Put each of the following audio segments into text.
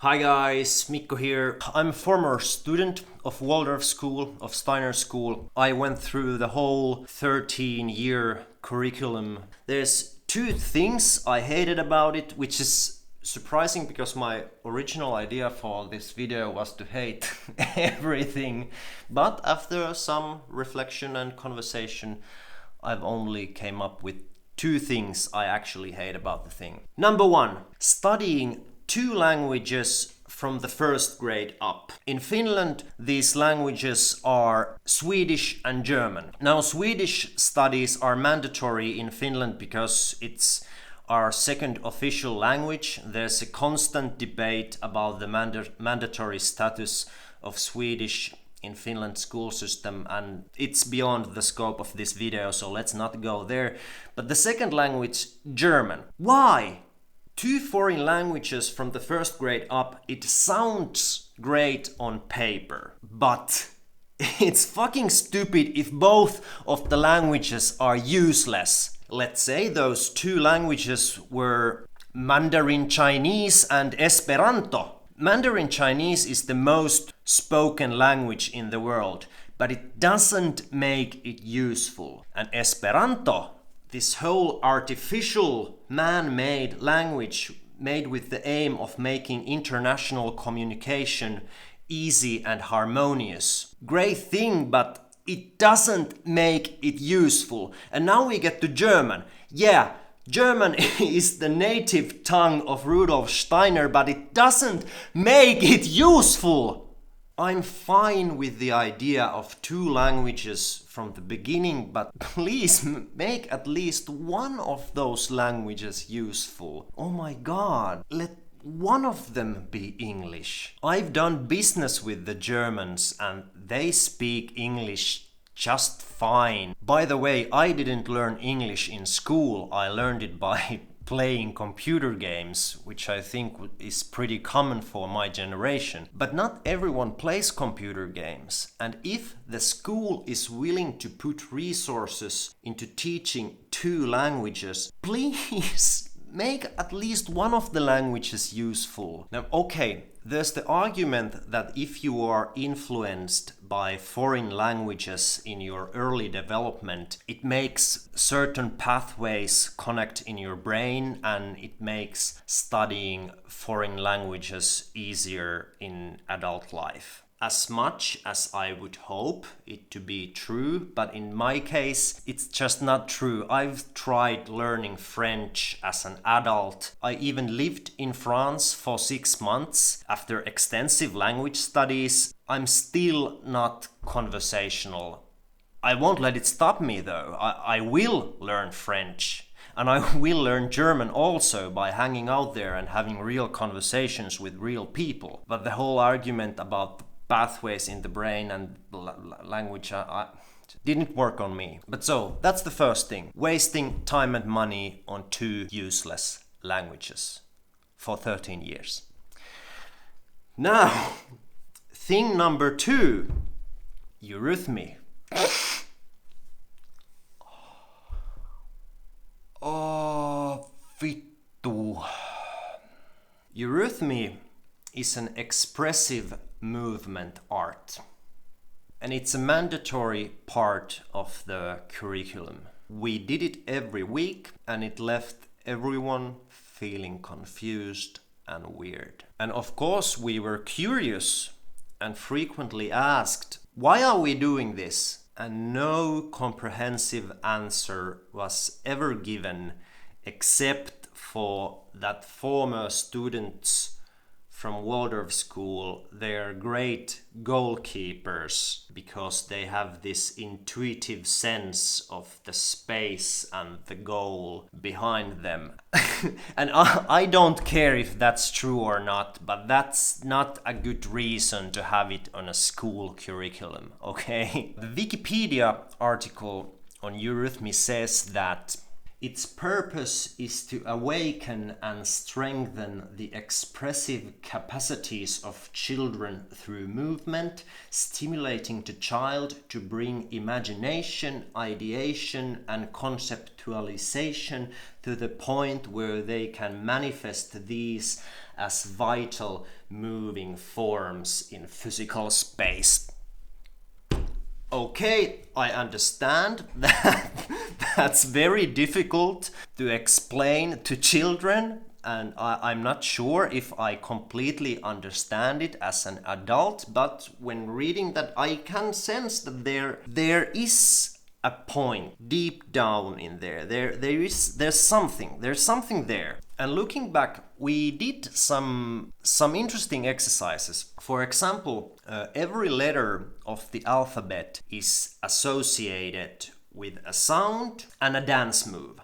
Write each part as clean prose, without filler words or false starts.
Hi guys, Mikko here. I'm a former student of Waldorf School, of Steiner School. I went through the whole 13-year curriculum. There's two things I hated about it, which is surprising because my original idea for this video was to hate everything. But after some reflection and conversation, I've only came up with two things I actually hate about the thing. Number one, studying two languages from the first grade up. In Finland, these languages are Swedish and German. Now, Swedish studies are mandatory in Finland because it's our second official language. There's a constant debate about the mandatory status of Swedish in Finland's school system, and it's beyond the scope of this video, so let's not go there. But the second language, German. Why? Two foreign languages from the first grade up, it sounds great on paper, but it's fucking stupid if both of the languages are useless. Let's say those two languages were Mandarin Chinese and Esperanto. Mandarin Chinese is the most spoken language in the world, but it doesn't make it useful. And Esperanto, this whole artificial man-made language made with the aim of making international communication easy and harmonious. Great thing, but it doesn't make it useful. And now we get to German. Yeah, German is the native tongue of Rudolf Steiner, but it doesn't make it useful. I'm fine with the idea of two languages from the beginning, but please make at least one of those languages useful. Oh my god, let one of them be English. I've done business with the Germans and they speak English just fine. By the way, I didn't learn English in school. I learned it by playing computer games, which I think is pretty common for my generation. But not everyone plays computer games. And if the school is willing to put resources into teaching two languages, please make at least one of the languages useful. Now, okay, there's the argument that if you are influenced by foreign languages in your early development, it makes certain pathways connect in your brain and it makes studying foreign languages easier in adult life. As much as I would hope it to be true, but in my case, it's just not true. I've tried learning French as an adult. I even lived in France for 6 months. After extensive language studies, I'm still not conversational. I won't let it stop me though. I will learn French. And I will learn German also by hanging out there and having real conversations with real people. But the whole argument about pathways in the brain and language didn't work on me. But so, that's the first thing. Wasting time and money on two useless languages for 13 years. Now, thing number two, eurythmy. Oh, vittu. Eurythmy is an expressive movement art. And it's a mandatory part of the curriculum. We did it every week and it left everyone feeling confused and weird. And of course we were curious and frequently asked, why are we doing this? And no comprehensive answer was ever given except for that former students from Waldorf School, they're great goalkeepers because they have this intuitive sense of the space and the goal behind them. And I don't care if that's true or not, but that's not a good reason to have it on a school curriculum, okay? The Wikipedia article on eurythmy says that its purpose is to awaken and strengthen the expressive capacities of children through movement, stimulating the child to bring imagination, ideation, and conceptualization to the point where they can manifest these as vital moving forms in physical space. Okay, I understand that that's very difficult to explain to children, and I'm not sure if I completely understand it as an adult, but when reading that I can sense that there is a point deep down in there. There's something there. And looking back, we did some interesting exercises. For example, every letter of the alphabet is associated with a sound and a dance move.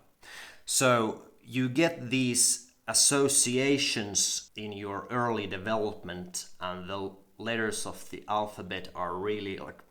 So you get these associations in your early development, and the letters of the alphabet are really like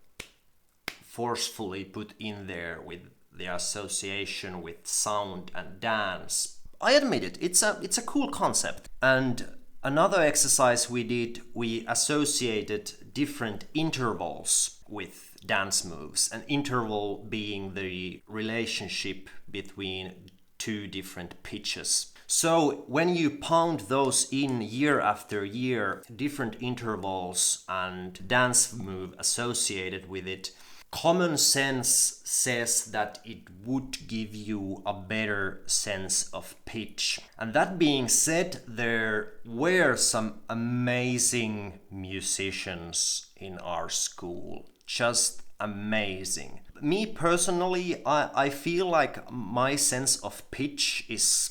forcefully put in there with the association with sound and dance. I admit it, it's a cool concept. And another exercise we did, we associated different intervals with dance moves. An interval being the relationship between two different pitches. So when you pound those in year after year, different intervals and dance move associated with it, common sense says that it would give you a better sense of pitch. And that being said, there were some amazing musicians in our school. Just amazing. Me personally, I feel like my sense of pitch is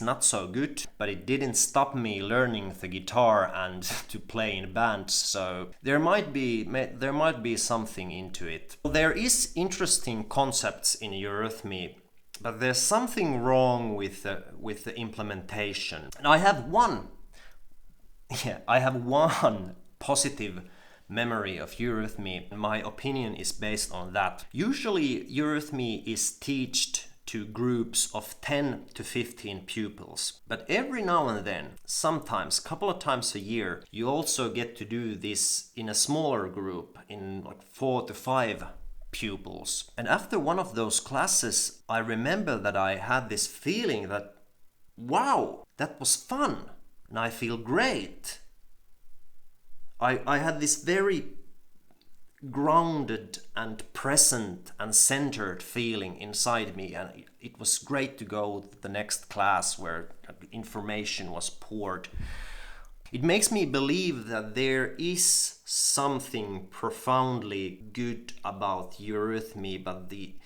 not so good, but it didn't stop me learning the guitar and to play in bands, so there might be something into it. There is interesting concepts in eurythmy, but there's something wrong with the implementation. And I have one positive memory of eurythmy. My opinion is based on that. Usually eurythmy is taught to groups of 10 to 15 pupils. But every now and then, sometimes, couple of times a year, you also get to do this in a smaller group, in like 4 to 5 pupils. And after one of those classes, I remember that I had this feeling that, wow, that was fun, and I feel great. I had this very grounded and present and centered feeling inside me, and it was great to go to the next class where information was poured. It makes me believe that there is something profoundly good about eurythmy, but the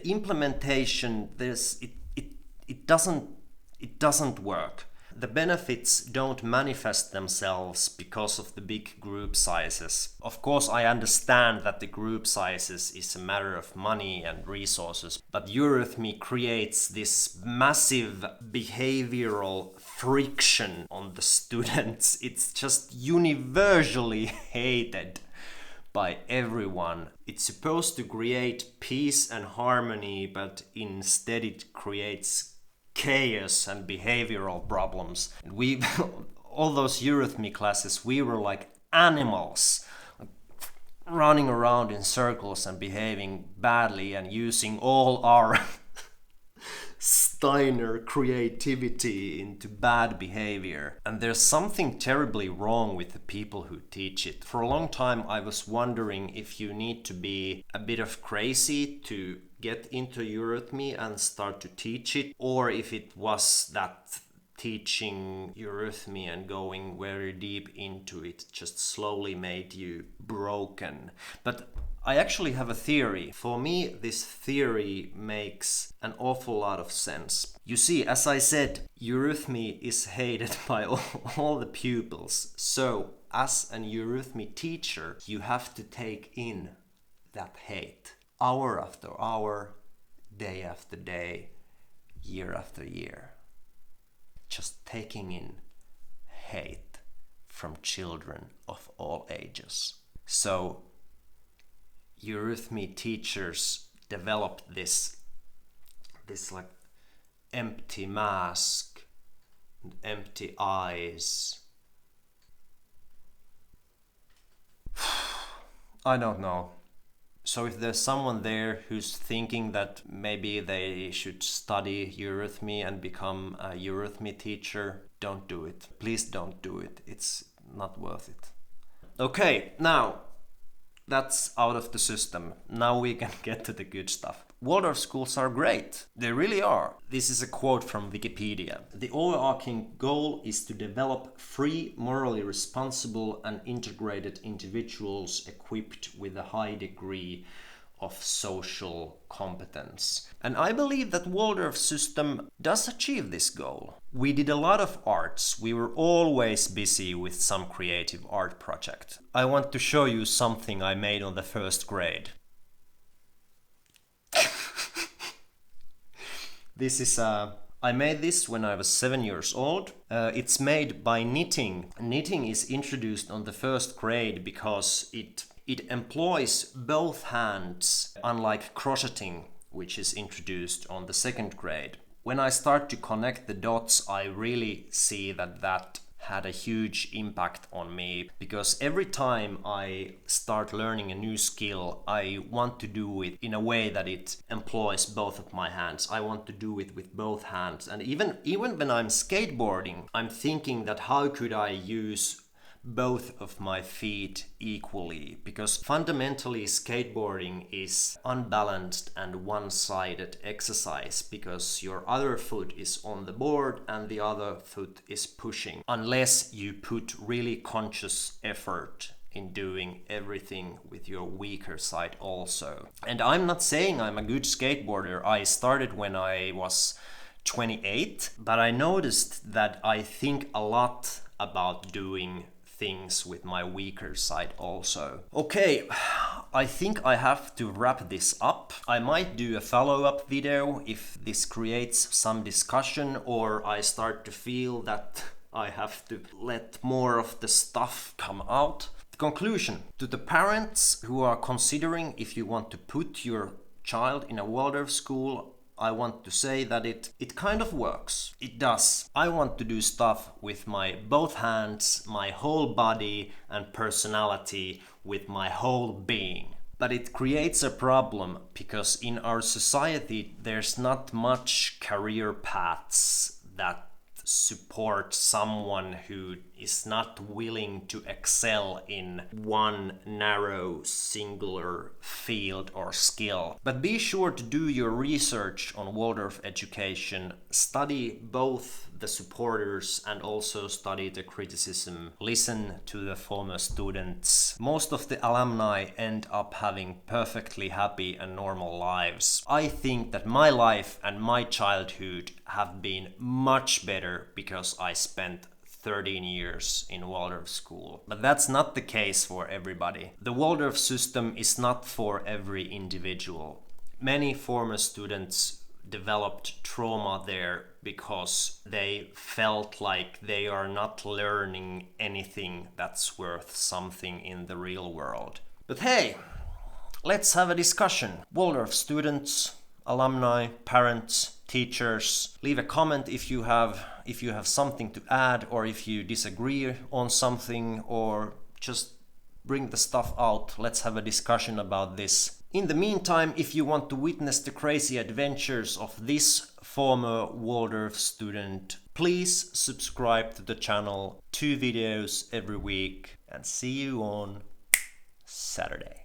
implementation, it doesn't work. The benefits don't manifest themselves because of the big group sizes. Of course, I understand that the group sizes is a matter of money and resources, but eurythmy creates this massive behavioral friction on the students. It's just universally hated by everyone. It's supposed to create peace and harmony, but instead it creates chaos and behavioral problems. And we, all those eurythmy classes, we were like animals, running around in circles and behaving badly and using all our Steiner creativity into bad behavior. And there's something terribly wrong with the people who teach it. For a long time I was wondering if you need to be a bit of crazy to get into eurythmy and start to teach it, or if it was that teaching eurythmy and going very deep into it just slowly made you broken. But I actually have a theory. For me, this theory makes an awful lot of sense. You see, as I said, eurythmy is hated by all the pupils. So, as an eurythmy teacher, you have to take in that hate. Hour after hour, day after day, year after year. Just taking in hate from children of all ages. So, eurythmy teachers developed this like empty mask, empty eyes. I don't know. So if there's someone there who's thinking that maybe they should study eurythmy and become a eurythmy teacher, don't do it. Please don't do it. It's not worth it. Okay, now that's out of the system. Now we can get to the good stuff. Waldorf schools are great. They really are. This is a quote from Wikipedia. The overarching goal is to develop free, morally responsible and integrated individuals equipped with a high degree of social competence. And I believe that Waldorf system does achieve this goal. We did a lot of arts. We were always busy with some creative art project. I want to show you something I made on the first grade. This is I made this when I was 7 years old. It's made by knitting. Knitting is introduced on the first grade because it employs both hands, unlike crocheting, which is introduced on the second grade. When I start to connect the dots, I really see that had a huge impact on me, because every time I start learning a new skill, I want to do it in a way that it employs both of my hands. I want to do it with both hands. And even when I'm skateboarding, I'm thinking that how could I use both of my feet equally, because fundamentally skateboarding is unbalanced and one-sided exercise, because your other foot is on the board and the other foot is pushing, unless you put really conscious effort in doing everything with your weaker side also. And I'm not saying I'm a good skateboarder. I started when I was 28, but I noticed that I think a lot about doing things with my weaker side also. Okay, I think I have to wrap this up. I might do a follow-up video if this creates some discussion, or I start to feel that I have to let more of the stuff come out. The conclusion: to the parents who are considering if you want to put your child in a Waldorf school, I want to say that it kind of works. It does. I want to do stuff with my both hands, my whole body and personality, with my whole being. But it creates a problem because in our society there's not much career paths that support someone who is not willing to excel in one narrow singular field or skill. But be sure to do your research on Waldorf education, study both the supporters and also study the criticism, listen to the former students. Most of the alumni end up having perfectly happy and normal lives. I think that my life and my childhood have been much better because I spent 13 years in Waldorf school. But that's not the case for everybody. The Waldorf system is not for every individual. Many former students developed trauma there because they felt like they are not learning anything that's worth something in the real world. But hey, let's have a discussion. Waldorf students, alumni, parents, teachers, leave a comment if you have something to add, or if you disagree on something, or just bring the stuff out. Let's have a discussion about this. In the meantime, if you want to witness the crazy adventures of this former Waldorf student, please subscribe to the channel. 2 videos every week, and see you on Saturday.